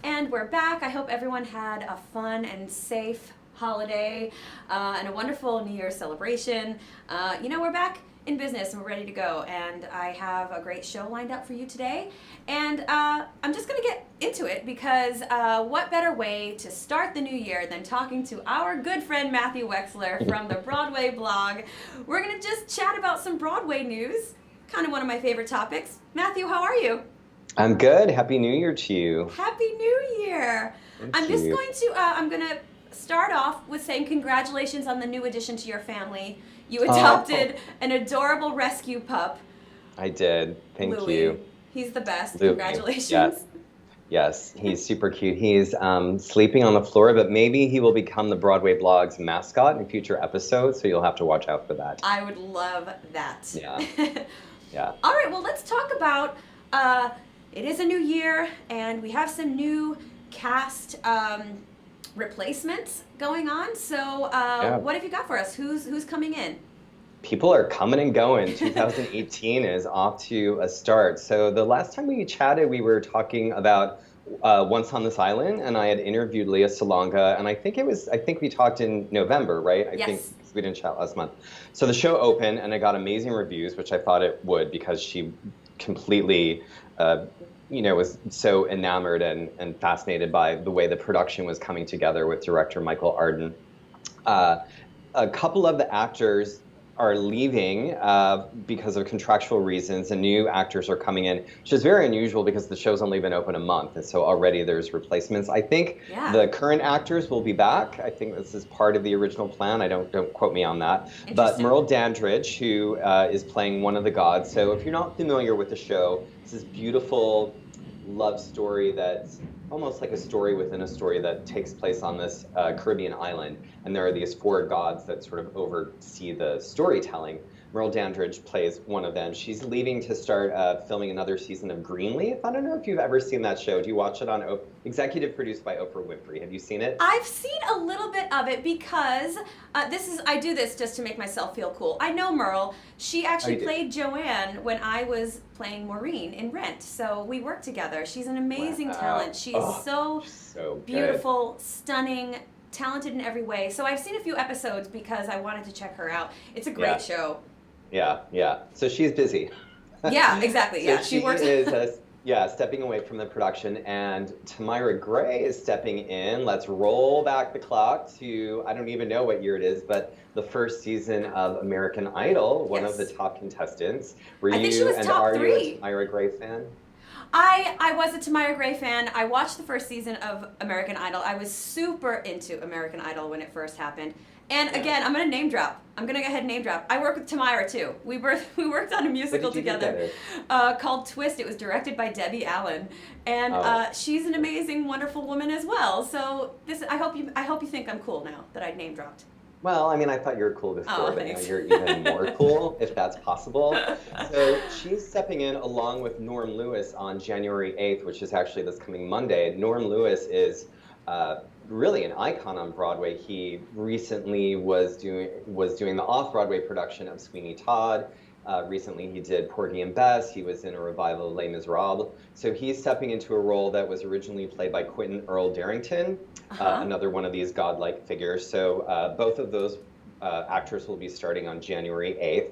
And we're back. I hope everyone had a fun and safe holiday and a wonderful New Year's celebration. We're back in business and we're ready to go. And I have a great show lined up for you today. And I'm just going to get into it because what better way to start the new year than talking to our good friend Matthew Wexler from the Broadway blog. We're going to just chat about some Broadway news, kind of one of my favorite topics. Matthew, how are you? I'm good. Happy New Year to you. Happy New Year. I'm going to start off with saying congratulations on the new addition to your family. You adopted an adorable rescue pup. I did. Thank Louis. you. He's the best. Louis. Congratulations. Yes, he's super cute. He's sleeping on the floor, but maybe he will become the Broadway blog's mascot in future episodes, so you'll have to watch out for that. I would love that. Yeah. Yeah. All right, well, let's talk about it is a new year, and we have some new cast replacements going on. So what have you got for us? Who's coming in? People are coming and going. 2018 is off to a start. So the last time we chatted, we were talking about Once on This Island, and I had interviewed Lea Salonga, and I think we talked in November, right? I think we didn't chat last month. So the show opened, and it got amazing reviews, which I thought it would because she completely was so enamored and fascinated by the way the production was coming together with director Michael Arden. A couple of the actors are leaving because of contractual reasons, and new actors are coming in, which is very unusual because the show's only been open a month, and so already there's replacements. I think the current actors will be back. I think this is part of the original plan. I don't quote me on that. But Merle Dandridge, who is playing one of the gods. So if you're not familiar with the show, this is beautiful love story that's almost like a story within a story that takes place on this Caribbean island. And there are these four gods that sort of oversee the storytelling. Merle Dandridge plays one of them. She's leaving to start filming another season of Greenleaf. I don't know if you've ever seen that show. Do you watch it on executive produced by Oprah Winfrey? Have you seen it? I've seen a little bit of it because I do this just to make myself feel cool. I know Merle. She actually played Joanne when I was playing Maureen in Rent. So we worked together. She's an amazing talent. She is so beautiful, stunning, talented in every way. So I've seen a few episodes because I wanted to check her out. It's a great show. Yeah. So she's busy. Yeah, exactly. Yeah, so she works. Is stepping away from the production, and Tamira Gray is stepping in. Let's roll back the clock to, I don't even know what year it is, but the first season of American Idol, one of the top contestants. I think she was top 3. Are you a Tamira Gray fan? I was a Tamira Gray fan. I watched the first season of American Idol. I was super into American Idol when it first happened. And again, I'm going to name drop. I'm going to go ahead and name drop. I work with Tamira too. We worked on a musical together called Twist. It was directed by Debbie Allen, and she's an amazing, wonderful woman as well. So I hope you think I'm cool now that I name dropped. Well, I mean, I thought you were cool before, but now you're even more cool, if that's possible. So she's stepping in along with Norm Lewis on January 8th, which is actually this coming Monday. Norm Lewis is really an icon on Broadway. He recently was doing the off-Broadway production of Sweeney Todd. Recently he did Porgy and Bess. He was in a revival of Les Miserables. So he's stepping into a role that was originally played by Quentin Earl Darrington, another one of these godlike figures. So both of those actors will be starting on January 8th.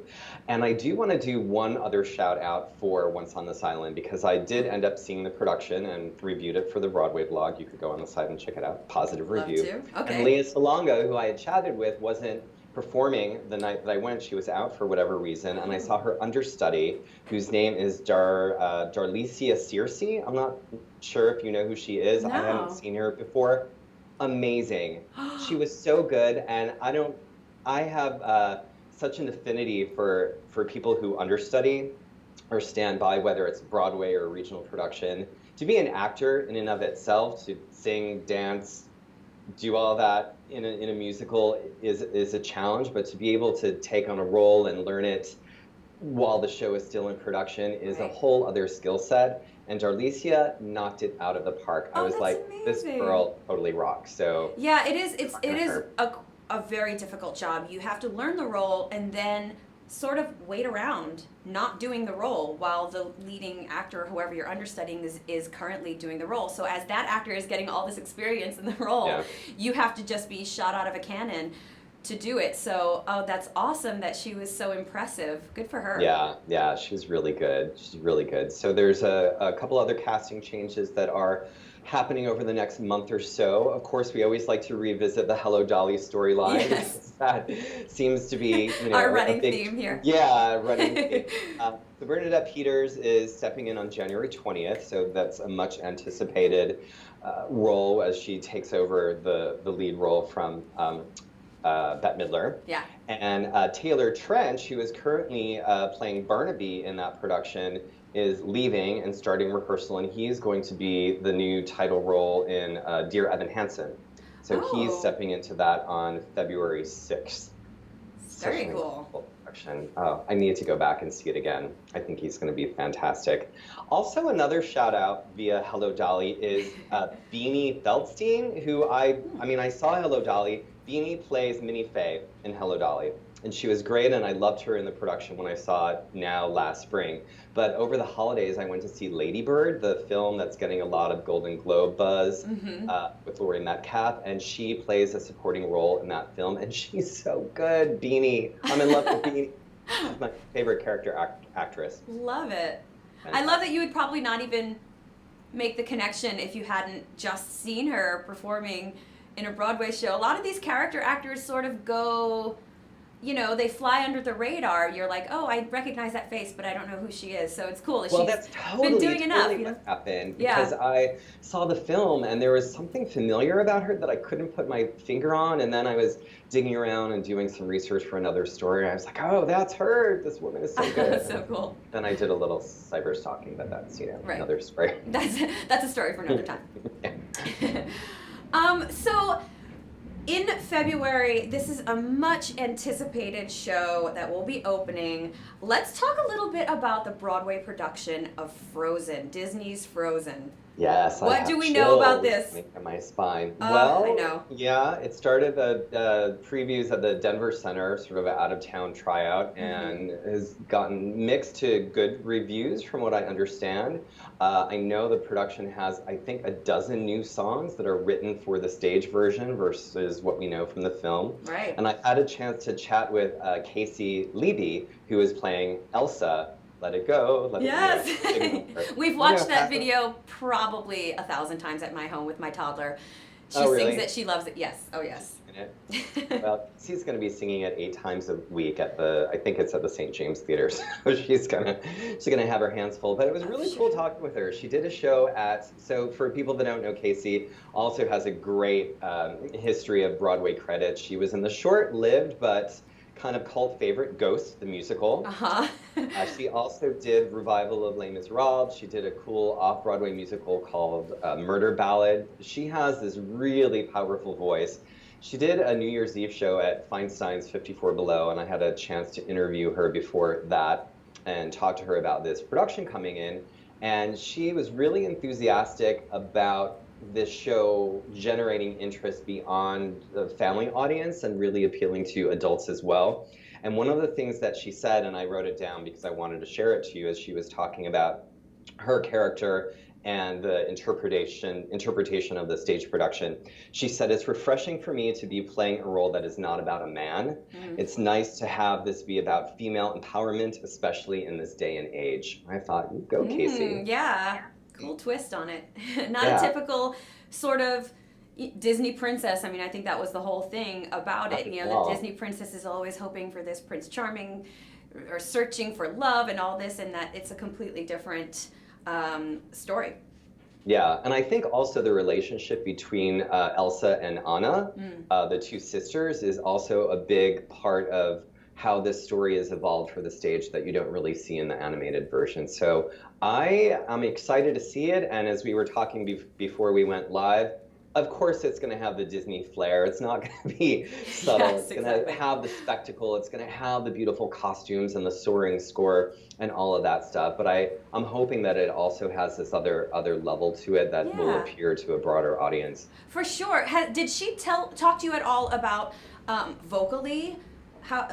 And I do want to do one other shout out for Once on This Island, because I did end up seeing the production and reviewed it for the Broadway blog. You could go on the site and check it out. Positive review. Okay. And Lea Salonga, who I had chatted with, wasn't performing the night that I went. She was out for whatever reason, and I saw her understudy, whose name is Darlicia Searcy. I'm not sure if you know who she is. No. I haven't seen her before. Amazing. She was so good, and I have such an affinity for people who understudy or stand by, whether it's Broadway or regional production. To be an actor in and of itself, to sing, dance, do all that in a musical is a challenge, but to be able to take on a role and learn it while the show is still in production is a whole other skill set. And Darlicia knocked it out of the park. I was like, amazing. This girl totally rocks. So yeah, it is a very difficult job. You have to learn the role and then sort of wait around not doing the role while the leading actor, whoever you're understudying, is currently doing the role. So as that actor is getting all this experience in the role, you have to just be shot out of a cannon to do it. So, oh, that's awesome that she was so impressive. Good for her. Yeah, she's really good. She's really good. So there's a couple other casting changes that are happening over the next month or so. Of course, we always like to revisit the Hello Dolly storyline. Yes. That seems to be, our running theme here. Yeah, running theme. So Bernadette Peters is stepping in on January 20th, so that's a much anticipated role as she takes over the lead role from Bette Midler. Yeah. And Taylor Trench, who is currently playing Barnaby in that production, is leaving and starting rehearsal, and he's going to be the new title role in Dear Evan Hansen. So he's stepping into that on February 6th. Very cool. Production. Oh, I need to go back and see it again. I think he's going to be fantastic. Also, another shout out via Hello Dolly is Beanie Feldstein, who I saw Hello Dolly. Beanie plays Minnie Fay in Hello Dolly, and she was great, and I loved her in the production when I saw it last spring. But over the holidays, I went to see Lady Bird, the film that's getting a lot of Golden Globe buzz with Laurie Metcalf, and she plays a supporting role in that film, and she's so good, Beanie. I'm in love with Beanie. She's my favorite character actress. Love it. I love that you would probably not even make the connection if you hadn't just seen her performing in a Broadway show. A lot of these character actors sort of go, they fly under the radar. You're like, oh, I recognize that face, but I don't know who she is. So it's cool that that's been doing enough. What happened, because I saw the film and there was something familiar about her that I couldn't put my finger on, and then I was digging around and doing some research for another story, and I was like, oh, that's her. This woman is so good. That's so cool. Then I did a little cyber stalking, but that's another story. That's a story for another time. So in February, this is a much anticipated show that will be opening. Let's talk a little bit about the Broadway production of Frozen, Disney's Frozen. Yes. What do we know about this? Making my spine. Well, I know. Yeah, it started the previews at the Denver Center, sort of an out-of-town tryout, and has gotten mixed to good reviews from what I understand. I know the production has, I think, a dozen new songs that are written for the stage version versus what we know from the film. Right. And I had a chance to chat with Casey Levy, who is playing Elsa. Let it go. Let it go. We've watched that video probably 1,000 times at my home with my toddler. She really? sings it. She loves it. Yes. Oh, yes. Well, she's going to be singing it 8 times a week at I think it's at the St. James Theater. So she's gonna have her hands full. But it was really cool talking with her. She did a show so for people that don't know, Casey also has a great history of Broadway credits. She was in the short-lived but kind of cult favorite Ghost, the musical. She also did revival of Les Miserables. She did a cool off-Broadway musical called Murder Ballad. She has this really powerful voice. She did a New Year's Eve show at Feinstein's 54 Below, and I had a chance to interview her before that and talk to her about this production coming in. And she was really enthusiastic about this show generating interest beyond the family audience and really appealing to adults as well. And one of the things that she said, and I wrote it down because I wanted to share it to you, as she was talking about her character and the interpretation of the stage production. She said, it's refreshing for me to be playing a role that is not about a man. It's nice to have this be about female empowerment, especially in this day and age. I thought, you go, Casey. Yeah. Cool twist on it. Not a typical sort of Disney princess. I mean, I think that was the whole thing about it. The Disney princess is always hoping for this Prince Charming or searching for love and all this, and that it's a completely different story. Yeah, and I think also the relationship between Elsa and Anna, the two sisters, is also a big part of how this story has evolved for the stage that you don't really see in the animated version. So I am excited to see it, and as we were talking before we went live, of course it's going to have the Disney flair. It's not going to be subtle. Yes, it's going to have the spectacle. It's going to have the beautiful costumes and the soaring score and all of that stuff. But I'm hoping that it also has this other level to it that will appeal to a broader audience. For sure. Did she talk to you at all about vocally how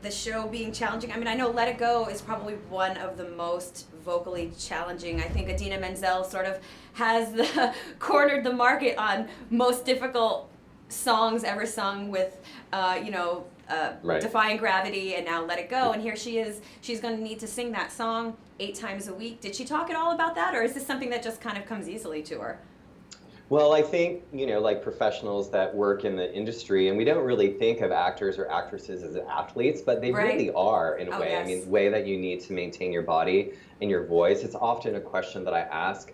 the show being challenging? I mean, I know Let It Go is probably one of the most vocally challenging. I think Idina Menzel sort of has cornered the market on most difficult songs ever sung with, Right. Defying Gravity and now Let It Go. And here she is, she's going to need to sing that song 8 times a week. Did she talk at all about that, or is this something that just kind of comes easily to her? Well, I think, like professionals that work in the industry, and we don't really think of actors or actresses as athletes, but they Right. really are in a Oh, way. yes. I mean, the way that you need to maintain your body and your voice. It's often a question that I ask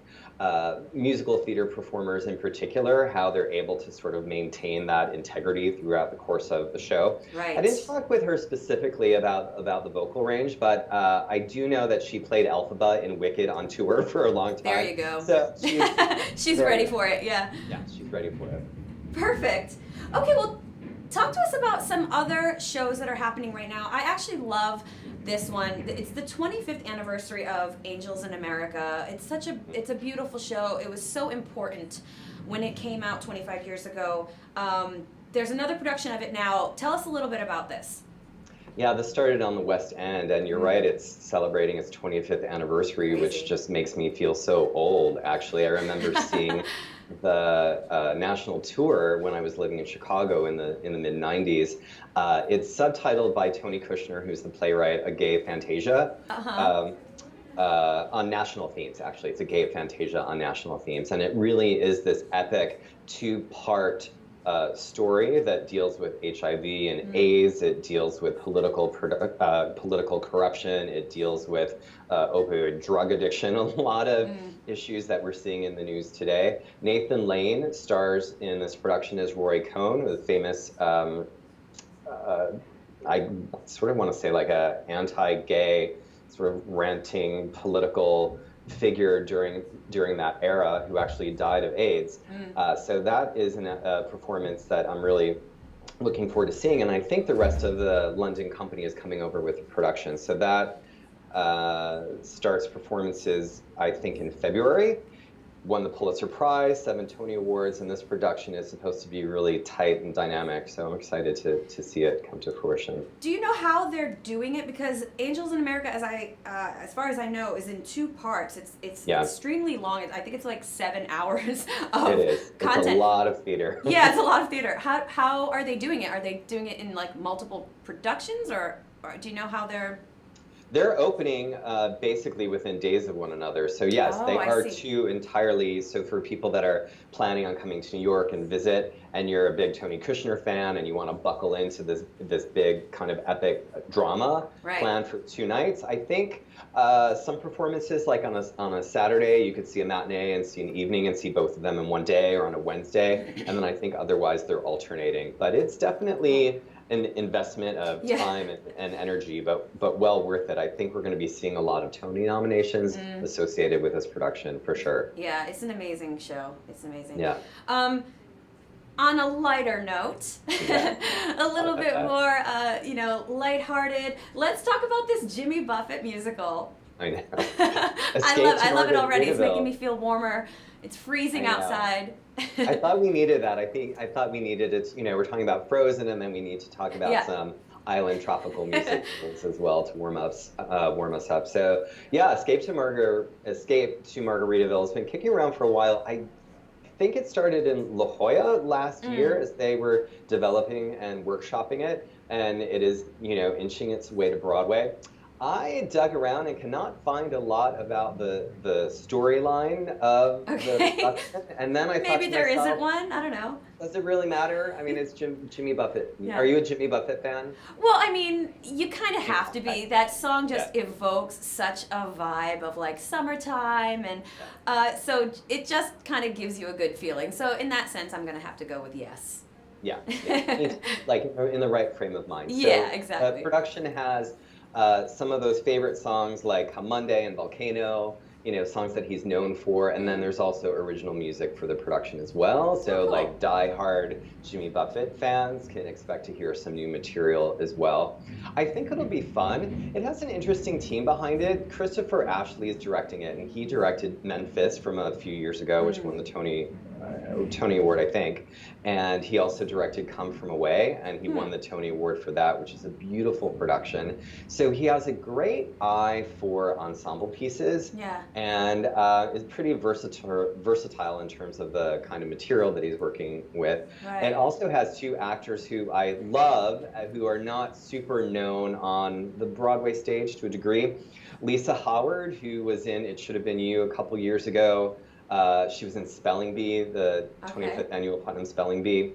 musical theater performers in particular, how they're able to sort of maintain that integrity throughout the course of the show. Right. I didn't talk with her specifically about the vocal range, but I do know that she played Elphaba in Wicked on tour for a long time. There you go. So She's ready for it, yeah. Yeah, she's ready for it. Perfect. Okay, well, talk to us about some other shows that are happening right now. I actually love this one. It's the 25th anniversary of Angels in America. It's a beautiful show. It was so important when it came out 25 years ago. There's another production of it now. Tell us a little bit about this. Yeah, this started on the West End, and you're right, it's celebrating its 25th anniversary, Crazy. which just makes me feel so old, actually. I remember seeing the national tour when I was living in Chicago in the mid-90s. It's subtitled by Tony Kushner, who's the playwright, A Gay Fantasia. On national themes, actually. It's a gay fantasia on national themes. And it really is this epic 2-part story that deals with HIV and AIDS. It deals with political corruption. It deals with opioid drug addiction, a lot of issues that we're seeing in the news today. Nathan Lane stars in this production as Roy Cohn, the famous, I sort of want to say like a anti-gay, sort of ranting political figure during that era, who actually died of AIDS. So that is a performance that I'm really looking forward to seeing, and I think the rest of the London company is coming over with the production. So that starts performances, I think, in February. Won the Pulitzer Prize, 7 Tony Awards, and this production is supposed to be really tight and dynamic, so I'm excited to see it come to fruition. Do you know how they're doing it? Because Angels in America, as far as I know, is in 2 parts. It's extremely long. I think it's like 7 hours of It is. content. It's a lot of theater. Yeah, it's a lot of theater. How are they doing it? Are they doing it in like multiple productions, or do you know how they're... They're opening basically within days of one another. So yes, they are 2 entirely, so for people that are planning on coming to New York and visit, and you're a big Tony Kushner fan and you want to buckle into this big kind of epic drama planned for 2 nights, I think some performances, like on a Saturday, you could see a matinee and see an evening and see both of them in one day, or on a Wednesday, and then I think otherwise they're alternating. But it's definitely an investment of time and energy, but well worth it. I think we're going to be seeing a lot of Tony nominations associated with this production, for sure. Yeah, it's an amazing show. It's amazing. Yeah. On a lighter note, a little bit more, lighthearted, let's talk about this Jimmy Buffett musical. I know. I love it already. It's making me feel warmer. It's freezing outside. I thought we needed that. I thought we needed it. We're talking about Frozen, and then we need to talk about some island tropical music as well to warm us up. So yeah, Escape to Margaritaville has been kicking around for a while. I think it started in La Jolla last year as they were developing and workshopping it, and it is inching its way to Broadway. I dug around and cannot find a lot about the storyline of the production, and then I thought maybe there isn't one. I don't know. Does it really matter? I mean, it's Jimmy Buffett. Yeah. Are you a Jimmy Buffett fan? Well, I mean, you kind of have to be. That song just evokes such a vibe of like summertime, and so it just kind of gives you a good feeling. So in that sense, I'm gonna have to go with yes. Yeah. Like in the right frame of mind. Yeah, so, exactly. The production has some of those favorite songs like Come Monday and Volcano, songs that he's known for, and then there's also original music for the production as well. So like die-hard Jimmy Buffett fans can expect to hear some new material as well. I think it'll be fun. It has an interesting team behind it. Christopher Ashley is directing it, and he directed Memphis from a few years ago, which won the Tony Tony Award, I think. And he also directed Come From Away, and he won the Tony Award for that, which is a beautiful production. So he has a great eye for ensemble pieces, and is pretty versatile in terms of the kind of material that he's working with. And also has two actors who I love, who are not super known on the Broadway stage to a degree. Lisa Howard, who was in It Should Have Been You a couple years ago. She was in Spelling Bee, the 25th annual Putnam Spelling Bee.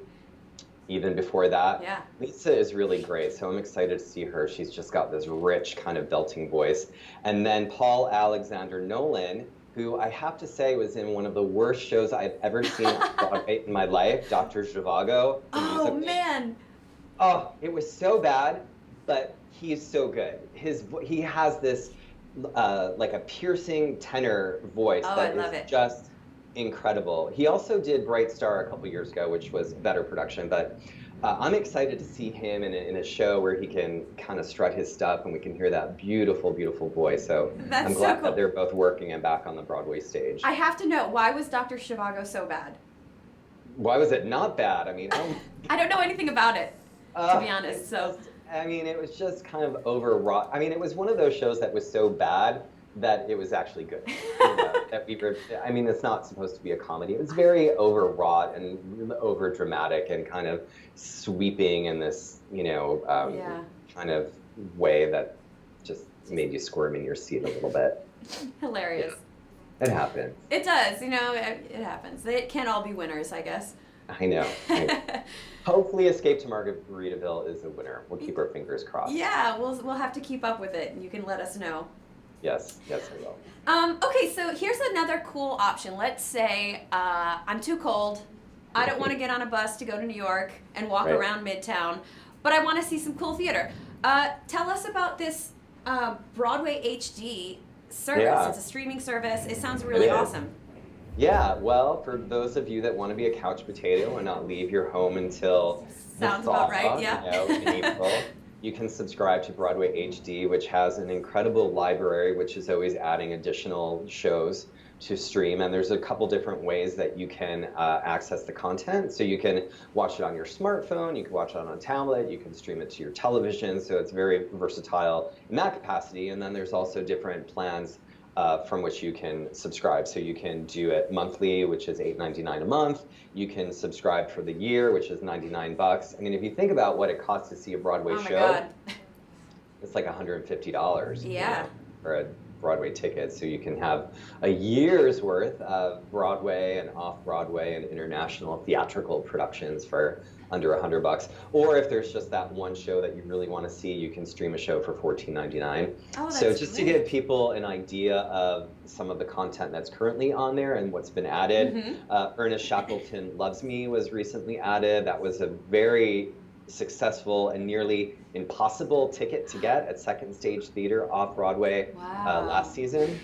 Even before that, Lisa is really great, so I'm excited to see her. She's just got this rich kind of belting voice. And then Paul Alexander Nolan, who I have to say was in one of the worst shows I've ever seen on Broadway in my life, Dr. Zhivago. Oh, man. Oh, it was so bad, but he's so good. He has this like a piercing tenor voice that is just incredible. He also did Bright Star a couple years ago, which was a better production, but I'm excited to see him in a show where he can kind of strut his stuff and we can hear that beautiful, beautiful voice. So I'm glad that they're both working and back on the Broadway stage. I have to know, why was Dr. Zhivago so bad? Why was it not bad? I mean, I don't know anything about it, to be honest. I mean, it was just kind of overwrought. I mean, it was one of those shows that was so bad that it was actually good. I mean, it's not supposed to be a comedy. It was very overwrought and over dramatic and kind of sweeping in this, kind of way that just made you squirm in your seat a little bit. Hilarious. It happens. It does, it happens. It can't all be winners, I guess. I know. Hopefully Escape to Margaritaville is a winner. We'll keep our fingers crossed. Yeah, we'll have to keep up with it, and you can let us know. Yes, I will. Okay, so here's another cool option. Let's say I'm too cold. I don't want to get on a bus to go to New York and walk around Midtown, but I want to see some cool theater. Tell us about this Broadway HD service. Yeah. It's a streaming service. It sounds really awesome. Yeah, well, for those of you that want to be a couch potato and not leave your home until sounds about right, in April, you can subscribe to Broadway HD, which has an incredible library, which is always adding additional shows to stream. And there's a couple different ways that you can access the content. So you can watch it on your smartphone, you can watch it on a tablet, you can stream it to your television. So it's very versatile in that capacity. And then there's also different plans from which you can subscribe. So you can do it monthly, which is $8.99 a month. You can subscribe for the year, which is $99. I mean, if you think about what it costs to see a Broadway show, it's like $150 for a Broadway ticket. So you can have a year's worth of Broadway and off-Broadway and international theatrical productions for under $100. Or if there's just that one show that you really want to see, you can stream a show for $14.99. So just to give people an idea of some of the content that's currently on there and what's been added, Ernest Shackleton Loves Me was recently added. That was a very successful and nearly impossible ticket to get at Second Stage Theater off-Broadway last season.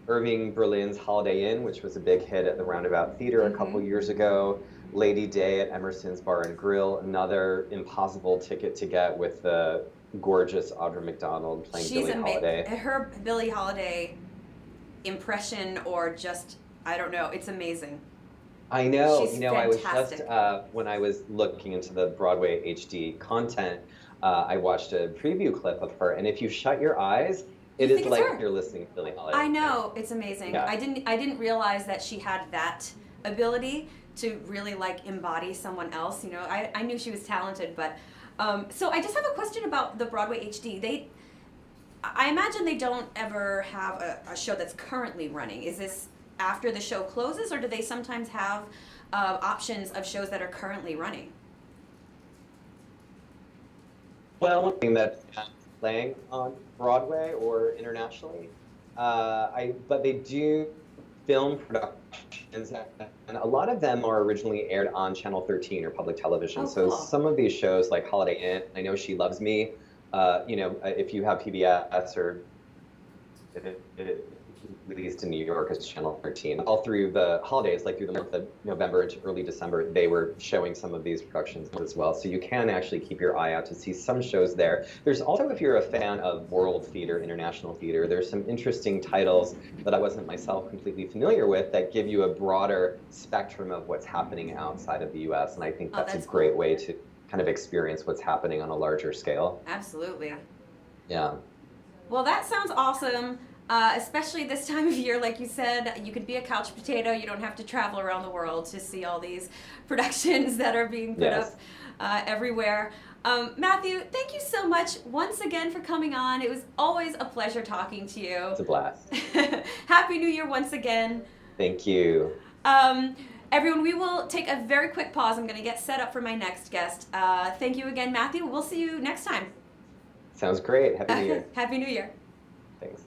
Irving Berlin's Holiday Inn, which was a big hit at the Roundabout Theater a couple years ago. Lady Day at Emerson's Bar and Grill, another impossible ticket to get with the gorgeous Audra McDonald playing Billie Holiday. Her Billie Holiday impression, or just, I don't know, it's amazing. I know. She's I was fantastic. just, when I was looking into the Broadway HD content, I watched a preview clip of her, and if you shut your eyes, it is like you're listening to Billie Holiday. I know, it's amazing. I didn't realize that she had that ability to really embody someone else. I knew she was talented, but so I just have a question about the Broadway HD. I imagine they don't ever have a show that's currently running. Is this after the show closes, or do they sometimes have options of shows that are currently running? Well, one thing that's playing on Broadway or internationally, but they do film productions, and a lot of them are originally aired on Channel 13 or public television. So some of these shows like Holiday Inn, I Know She Loves Me, if you have PBS or released in New York as Channel 13. All through the holidays, like through the month of November into early December, they were showing some of these productions as well. So you can actually keep your eye out to see some shows there. There's also, if you're a fan of world theater, international theater, there's some interesting titles that I wasn't myself completely familiar with that give you a broader spectrum of what's happening outside of the US. And I think that's a great way to kind of experience what's happening on a larger scale. Absolutely. Yeah. Well, that sounds awesome. Especially this time of year, like you said, you could be a couch potato. You don't have to travel around the world to see all these productions that are being put up everywhere. Matthew, thank you so much once again for coming on. It was always a pleasure talking to you. It's a blast. Happy New Year once again. Thank you. Everyone, we will take a very quick pause. I'm going to get set up for my next guest. Thank you again, Matthew. We'll see you next time. Sounds great. Happy New Year. Happy New Year. Thanks.